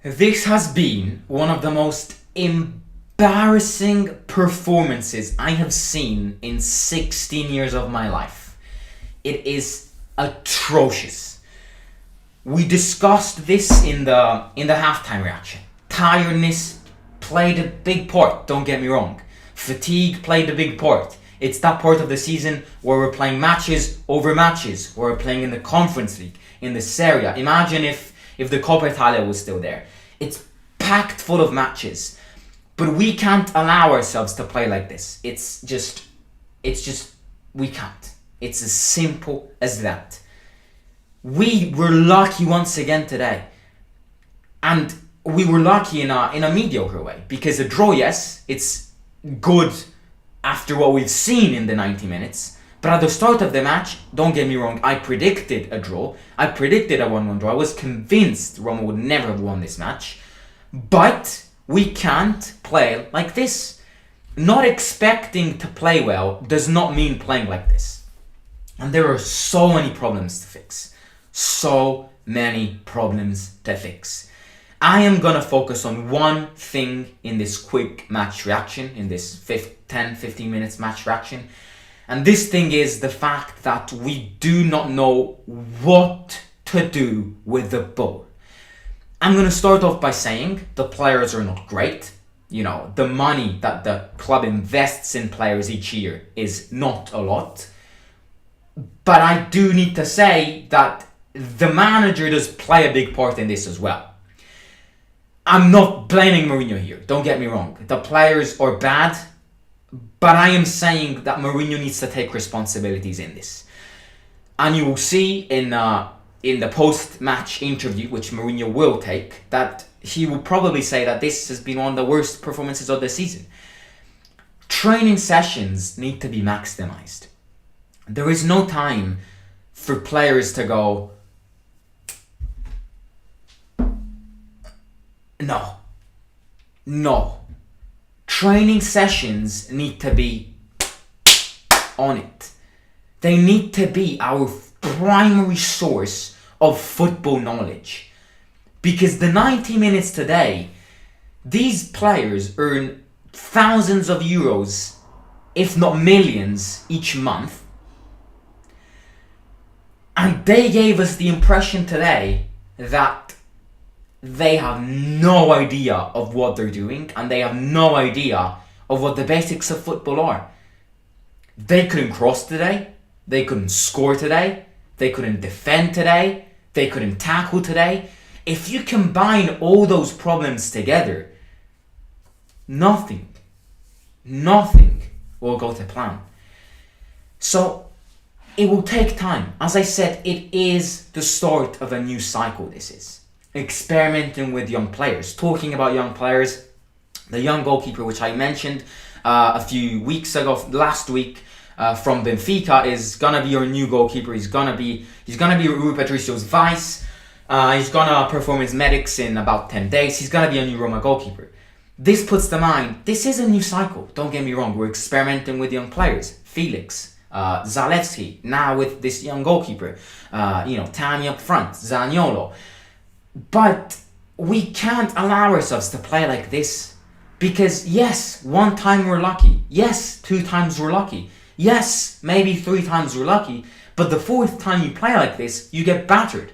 This has been one of the most embarrassing performances I have seen in 16 years of my life. It is atrocious. We discussed this in the halftime reaction. Tiredness played a big part, don't get me wrong. Fatigue played a big part. It's that part of the season where we're playing matches over matches, where we're playing in the Conference League, in the Serie A. Imagine if the Coppa Italia was still there. It's packed full of matches. But we can't allow ourselves to play like this. It's just, we can't. It's as simple as that. We were lucky once again today. And we were lucky in a mediocre way. Because a draw, yes, it's good after what we've seen in the 90 minutes. But at the start of the match, don't get me wrong, I predicted a draw. I predicted a 1-1 draw. I was convinced Roma would never have won this match. But we can't play like this. Not expecting to play well does not mean playing like this. And there are so many problems to fix. So many problems to fix. I am gonna focus on one thing in this quick match reaction, in this 10-15 minutes match reaction. And this thing is the fact that we do not know what to do with the ball. I'm going to start off by saying the players are not great. You know, the money that the club invests in players each year is not a lot. But I do need to say that the manager does play a big part in this as well. I'm not blaming Mourinho here, don't get me wrong. The players are bad. But I am saying that Mourinho needs to take responsibilities in this. And you will see in the post-match interview, which Mourinho will take, that he will probably say that this has been one of the worst performances of the season. Training sessions need to be maximized. There is no time for players to go, no. Training sessions need to be on it. They need to be our primary source of football knowledge. Because the 90 minutes today, these players earn thousands of euros, if not millions, each month. And they gave us the impression today that they have no idea of what they're doing, and they have no idea of what the basics of football are. They couldn't cross today, they couldn't score today, they couldn't defend today, they couldn't tackle today. If you combine all those problems together, nothing will go to plan. So it will take time. As I said, it is the start of a new cycle, this is. Experimenting with young players. Talking about young players, the young goalkeeper which I mentioned a few weeks ago, last week, from Benfica, is gonna be your new goalkeeper. He's gonna be Rui Patricio's vice. He's gonna perform his medics in about 10 days. He's gonna be a new Roma goalkeeper. This puts to mind, this is a new cycle. Don't get me wrong, we're experimenting with young players. Felix, Zalewski, now with this young goalkeeper. Tami up front, Zaniolo. But we can't allow ourselves to play like this. Because yes, one time we're lucky. Yes, 2 times we're lucky. Yes, maybe 3 times we're lucky. But the 4th time you play like this, you get battered.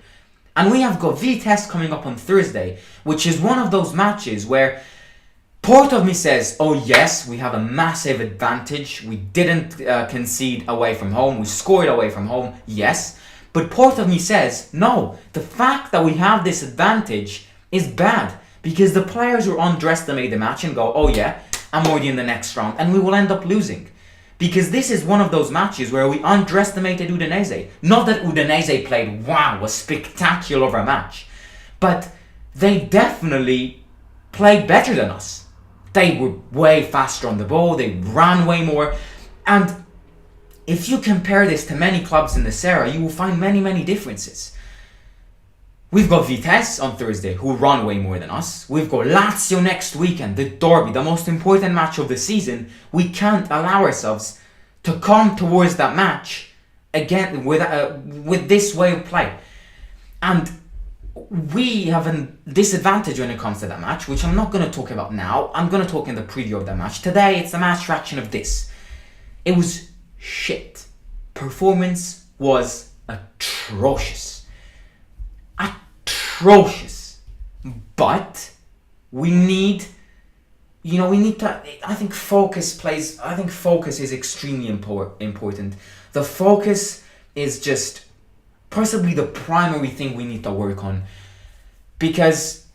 And we have got Vitesse coming up on Thursday, which is one of those matches where part of me says, oh yes, we have a massive advantage. We didn't concede away from home. We scored away from home, yes. But part of me says, no, the fact that we have this advantage is bad. Because the players will underestimate the match and go, oh yeah, I'm already in the next round. And we will end up losing. Because this is one of those matches where we underestimated Udinese. Not that Udinese played, a spectacular match. But they definitely played better than us. They were way faster on the ball. They ran way more. And if you compare this to many clubs in the Serie A, you will find many, many differences. We've got Vitesse on Thursday, who run way more than us. We've got Lazio next weekend, the derby, the most important match of the season. We can't allow ourselves to come towards that match again with this way of play. And we have a disadvantage when it comes to that match, which I'm not going to talk about now. I'm going to talk in the preview of that match. Today, it's the match reaction of this. It was shit. Performance was atrocious. Atrocious. But we need to, I think focus is extremely important. The focus is just possibly the primary thing we need to work on, because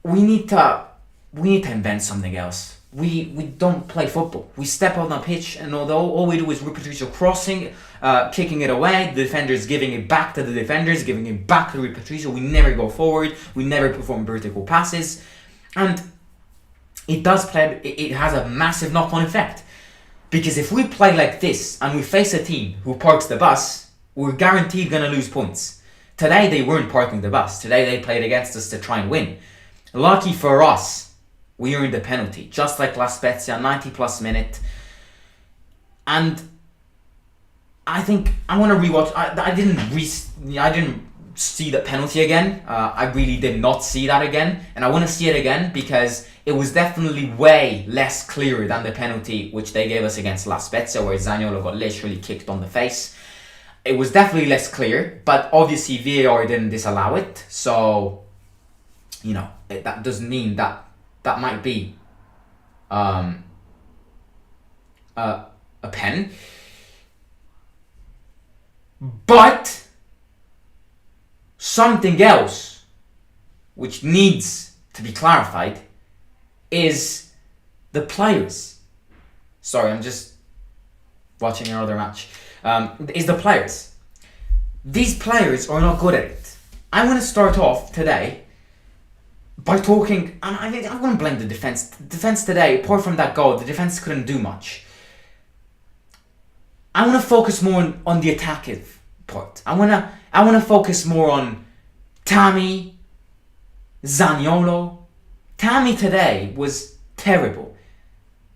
we need to invent something else. We don't play football. We step on the pitch, and although all we do is repetition crossing, kicking it away, the defenders giving it back to the defenders, giving it back to repetition, we never go forward, we never perform vertical passes, and it has a massive knock-on effect. Because if we play like this and we face a team who parks the bus, we're guaranteed going to lose points. Today they weren't parking the bus. Today they played against us to try and win. Lucky for us, we earned a penalty, just like La Spezia, 90+MIN. And I think I want to rewatch. I didn't see the penalty again. I really did not see that again, and I want to see it again because it was definitely way less clear than the penalty which they gave us against La Spezia, where Zaniolo got literally kicked on the face. It was definitely less clear, but obviously VAR didn't disallow it, so that doesn't mean that might be a pen. But something else which needs to be clarified is the players. Sorry, I'm just watching another match. Is the players. These players are not good at it. I want to start off today by talking, and I'm going to blame the defense. The defense today, apart from that goal, the defense couldn't do much. I want to focus more on the attacking part. I want to focus more on Tammy, Zaniolo. Tammy today was terrible.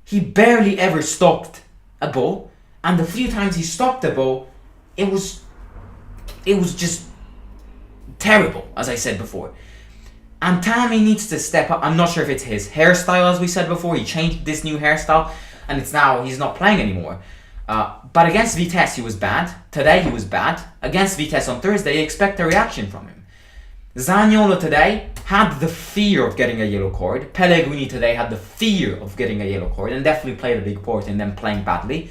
He barely ever stopped a ball, and the few times he stopped the ball, it was just terrible, as I said before. And Tammy needs to step up. I'm not sure if it's his hairstyle, as we said before. He changed this new hairstyle, and it's now he's not playing anymore. But against Vitesse, he was bad. Today, he was bad. Against Vitesse on Thursday, you expect a reaction from him. Zaniolo today had the fear of getting a yellow card. Pellegrini today had the fear of getting a yellow card and definitely played a big part in them playing badly.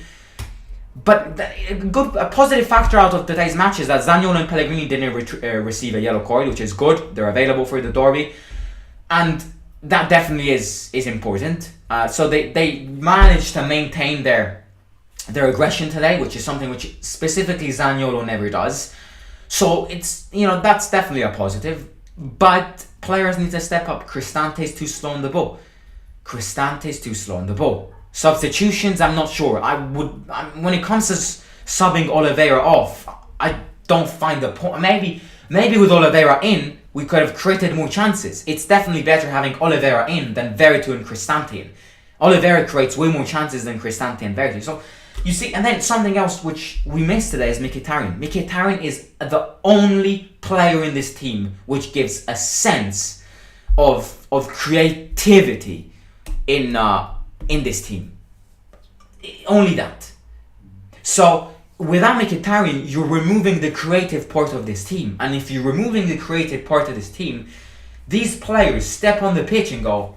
But a positive factor out of today's match is that Zaniolo and Pellegrini didn't receive a yellow card, which is good. They're available for the derby. And that definitely is important. So they managed to maintain their aggression today, which is something which specifically Zaniolo never does. So it's, that's definitely a positive. But players need to step up. Cristante's too slow on the ball. Substitutions, I'm not sure. When it comes to subbing Oliveira off, I don't find the point. Maybe with Oliveira in, we could have created more chances. It's definitely better having Oliveira in than Veretout and Cristante in. Oliveira creates way more chances than Cristante and Veretout. So you see, and then something else which we missed today is Mkhitaryan. Mkhitaryan is the only player in this team which gives a sense of creativity in this team. Only that. So without Mkhitaryan, you're removing the creative part of this team. And if you're removing the creative part of this team, these players step on the pitch and go,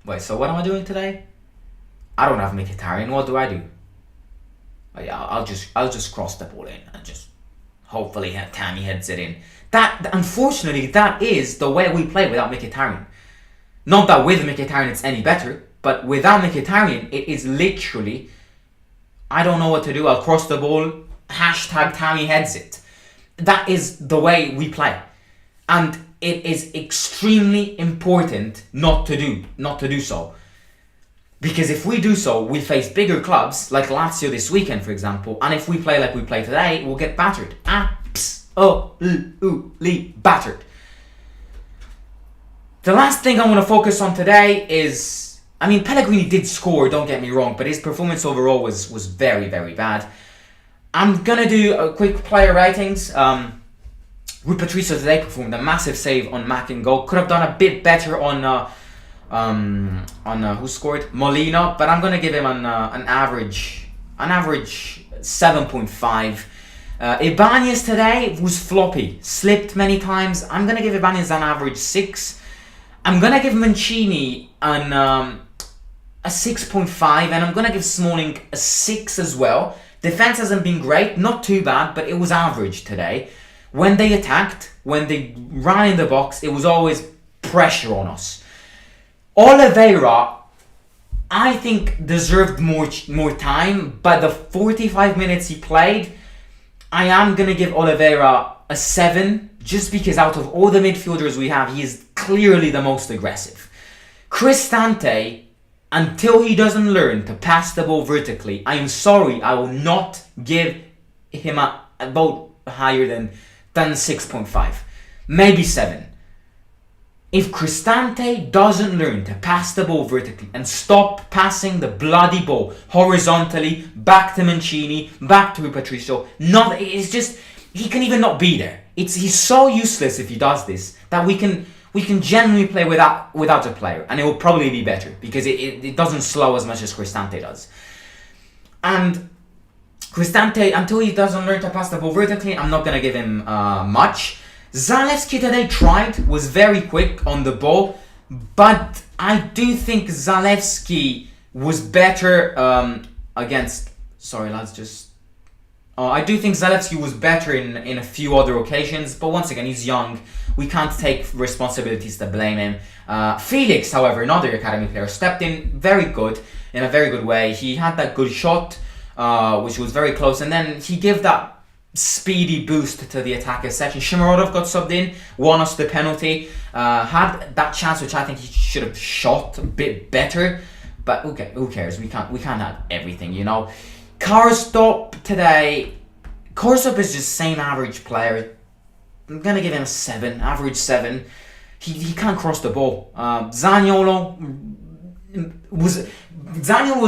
wait, so what am I doing today? I don't have Mkhitaryan. What do I do? Oh, yeah, I'll just cross the ball in and just hopefully Tammy heads it in. Unfortunately, that is the way we play without Mkhitaryan. Not that with Mkhitaryan it's any better, but without Mkhitaryan, it is literally, I don't know what to do. I'll cross the ball. #Tammy heads it. That is the way we play, and it is extremely important not to do so. Because if we do so, we face bigger clubs like Lazio this weekend, for example, and if we play like we play today, we'll get battered. Absolutely battered. The last thing I want to focus on today is, Pellegrini did score, don't get me wrong, but his performance overall was very, very bad. I'm going to do a quick player ratings. Rui Patricio today performed a massive save on Mac and goal. Could have done a bit better on who scored? Molina, but I'm gonna give him an average 7.5. Ibanez today was floppy, slipped many times. I'm gonna give Ibanez an average 6. I'm gonna give Mancini a 6.5, and I'm gonna give Smalling a 6 as well. Defense hasn't been great, not too bad, but it was average today. When they attacked, when they ran in the box, it was always pressure on us. Oliveira, I think, deserved more time, but the 45 minutes he played, I am going to give Oliveira a 7, just because out of all the midfielders we have, he is clearly the most aggressive. Cristante, until he doesn't learn to pass the ball vertically, I am sorry, I will not give him a vote higher than 6.5. Maybe 7. If Cristante doesn't learn to pass the ball vertically and stop passing the bloody ball horizontally back to Mancini, back to Patricio, it's just, he can even not be there. He's so useless if he does this that we can genuinely play without a player, and it will probably be better because it doesn't slow as much as Cristante does. And Cristante, until he doesn't learn to pass the ball vertically, I'm not going to give him much. Zalewski today was very quick on the ball, but I do think Zalewski was better against... Sorry lads, I do think Zalewski was better in a few other occasions, but once again, he's young. We can't take responsibilities to blame him. Felix, however, another academy player, stepped in in a very good way. He had that good shot, which was very close, and then he gave that speedy boost to the attacker section. Shomurodov got subbed in, won us the penalty, had that chance which I think he should have shot a bit better, but who cares? We can't have everything, you know. Karsdorp today, Karsdorp is just same average player. I'm gonna give him a 7, average 7. He can't cross the ball. Zaniolo was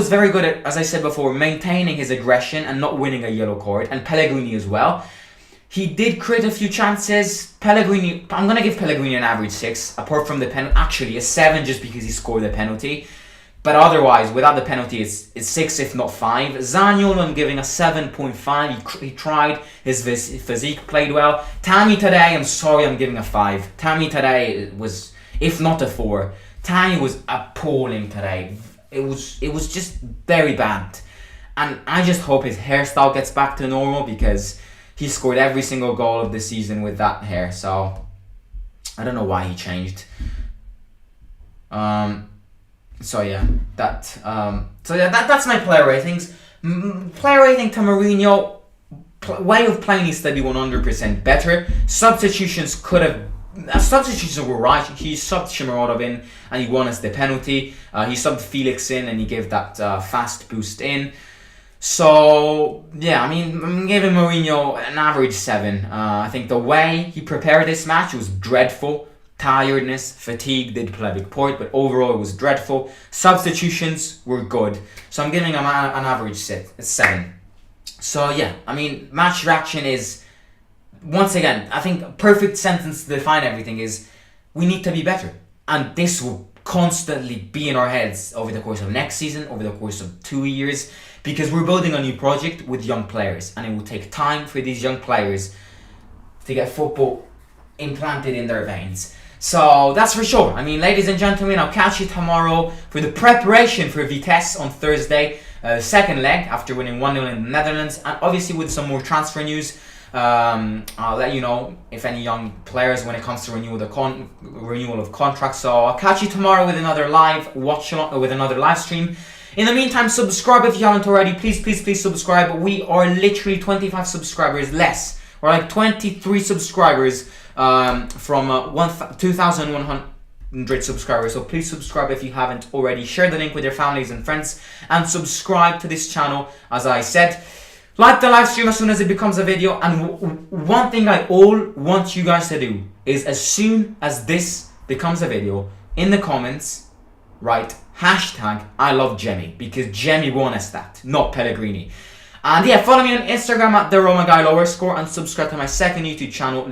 very good at, as I said before, maintaining his aggression and not winning a yellow card, and Pellegrini as well. He did create a few chances. Pellegrini, I'm going to give Pellegrini an average 6, apart from the penalty. Actually, a 7 just because he scored the penalty. But otherwise, without the penalty, it's 6 if not 5. Zaniolo, I'm giving a 7.5. He tried, his physique played well. Tammy today, I'm sorry, I'm giving a 5. Tammy today was, if not a 4. Tammy was appalling today. It was just very bad. And I just hope his hairstyle gets back to normal, because he scored every single goal of the season with that hair. So I don't know why he changed. That's my player ratings. Player rating to Mourinho, way of playing needs to be 100% better. Substitutions were right. He subbed Shomurodov in and he won us the penalty. He subbed Felix in and he gave that fast boost in. So yeah, I mean, I'm giving Mourinho an average 7. I think the way he prepared this match was dreadful. Tiredness, fatigue did play a big part, but overall it was dreadful. Substitutions were good, so I'm giving him an average 7. So yeah, I mean, match reaction is, once again, I think a perfect sentence to define everything is, we need to be better. And this will constantly be in our heads over the course of next season, over the course of 2 years, because we're building a new project with young players, and it will take time for these young players to get football implanted in their veins. So that's for sure. I mean, ladies and gentlemen, I'll catch you tomorrow for the preparation for Vitesse on Thursday, second leg after winning 1-0 in the Netherlands, and obviously with some more transfer news. I'll let you know if any young players when it comes to renewal of contracts. So I'll catch you tomorrow with another live with another live stream. In the meantime, subscribe if you haven't already. Please subscribe. We are literally 25 subscribers less. We're like 23 subscribers from 2,100 subscribers. So please subscribe if you haven't already. Share the link with your families and friends, and subscribe to this channel, as I said. Like the live stream as soon as it becomes a video. And one thing I want you guys to do is, as soon as this becomes a video, in the comments, write hashtag I love Jemmy, because Jemmy won us that, not Pellegrini. And yeah, follow me on Instagram at @TheRomaGuyLowerScore, and subscribe to my second YouTube channel.